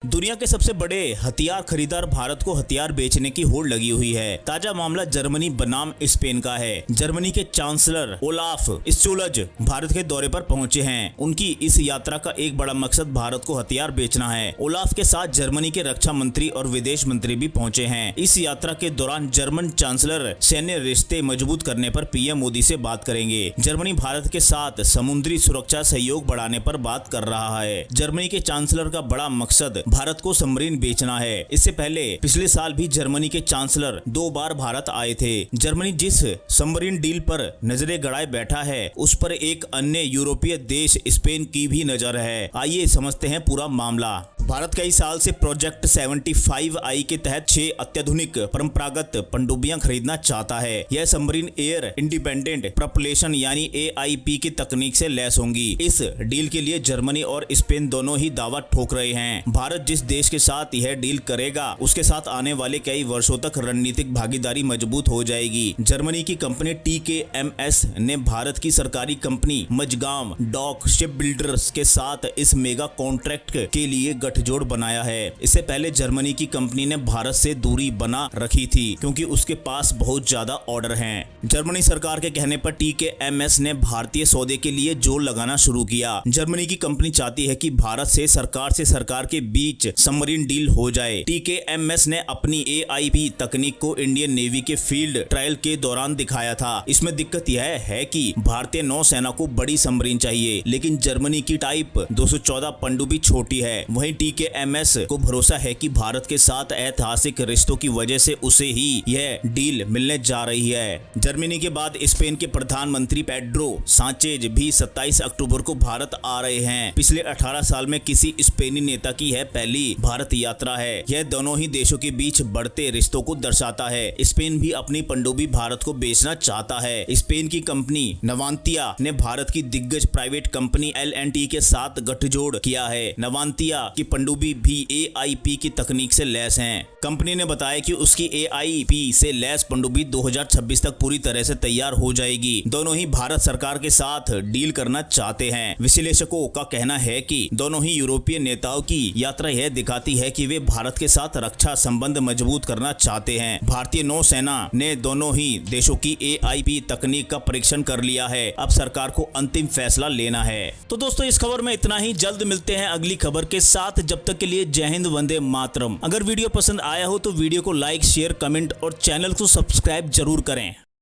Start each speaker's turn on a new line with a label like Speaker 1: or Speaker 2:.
Speaker 1: दुनिया के सबसे बड़े हथियार खरीदार भारत को हथियार बेचने की होड़ लगी हुई है। ताजा मामला जर्मनी बनाम स्पेन का है। जर्मनी के चांसलर ओलाफ स्चोल्ज भारत के दौरे पर पहुंचे हैं। उनकी इस यात्रा का एक बड़ा मकसद भारत को हथियार बेचना है। ओलाफ के साथ जर्मनी के रक्षा मंत्री और विदेश मंत्री भी पहुंचे हैं। इस यात्रा के दौरान जर्मन चांसलर सैन्य रिश्ते मजबूत करने पर पीएम मोदी से बात करेंगे। जर्मनी भारत के साथ समुद्री सुरक्षा सहयोग बढ़ाने पर बात कर रहा है। जर्मनी के चांसलर का बड़ा मकसद भारत को सबमरीन बेचना है। इससे पहले पिछले साल भी जर्मनी के चांसलर 2 बार भारत आए थे। जर्मनी जिस सबमरीन डील पर नजरें गड़ाए बैठा है, उस पर एक अन्य यूरोपीय देश स्पेन की भी नजर है। आइए समझते हैं पूरा मामला। भारत कई साल से प्रोजेक्ट 75I के तहत 6 अत्याधुनिक परंपरागत पनडुब्बियां खरीदना चाहता है। यह सबमरीन एयर इंडिपेंडेंट प्रपल्शन यानी AIP की तकनीक से लैस होंगी। इस डील के लिए जर्मनी और स्पेन दोनों ही दावा ठोक रहे हैं। भारत जिस देश के साथ यह डील करेगा, उसके साथ आने वाले कई वर्षों तक रणनीतिक भागीदारी मजबूत हो जाएगी। जर्मनी की कंपनी TKMS ने भारत की सरकारी company Mazagon dock ship builders के साथ इस मेगा कॉन्ट्रैक्ट के लिए गठजोड़ बनाया है। इससे पहले जर्मनी की कंपनी ने भारत से दूरी बना रखी थी, क्योंकि उसके पास बहुत ज्यादा ऑर्डर हैं। जर्मनी सरकार के कहने पर TKMS ने भारतीय सौदे के लिए जोर लगाना शुरू किया। जर्मनी की कंपनी चाहती है कि भारत से सरकार के बीच सबमरीन डील हो जाए। TKMS ने अपनी AIP तकनीक को इंडियन नेवी के फील्ड ट्रायल के दौरान दिखाया था। इसमें दिक्कत यह है कि भारतीय नौसेना को बड़ी सबमरीन चाहिए, लेकिन जर्मनी की टाइप 214 पनडुब्बी छोटी है। वहीं TKMS को भरोसा है कि भारत के साथ ऐतिहासिक रिश्तों की वजह से उसे ही यह डील मिलने जा रही है। जर्मनी के बाद स्पेन के प्रधानमंत्री पेड्रो सांचेज भी 27 अक्टूबर को भारत आ रहे हैं। पिछले 18 साल में किसी स्पेनी नेता की यह पहली भारत यात्रा है। यह दोनों ही देशों के बीच बढ़ते रिश्तों को दर्शाता है। स्पेन भी अपनी पनडुब्बी भारत को बेचना चाहता है। स्पेन की कंपनी नवांतिया ने भारत की दिग्गज प्राइवेट कंपनी LNT के साथ गठजोड़ किया है। नवांतिया की पनडुब्बी भी AIP की तकनीक से लैस हैं। कंपनी ने बताया कि उसकी AIP से लैस पनडुब्बी 2026 तक पूरी तरह से तैयार हो जाएगी। दोनों ही भारत सरकार के साथ डील करना चाहते हैं। विश्लेषकों का कहना है कि दोनों ही यूरोपीय नेताओं की यात्रा यह दिखाती है कि वे भारत के साथ रक्षा संबंध मजबूत करना चाहते हैं। भारतीय नौसेना ने दोनों ही देशों की AIP तकनीक का परीक्षण कर लिया है। अब सरकार को अंतिम फैसला लेना है। तो दोस्तों, इस खबर में इतना ही। जल्द मिलते हैं अगली खबर के साथ। जब तक के लिए जय हिंद, वंदे मातरम। अगर वीडियो पसंद आया हो तो वीडियो को लाइक, शेयर, कमेंट और चैनल को सब्सक्राइब जरूर करें।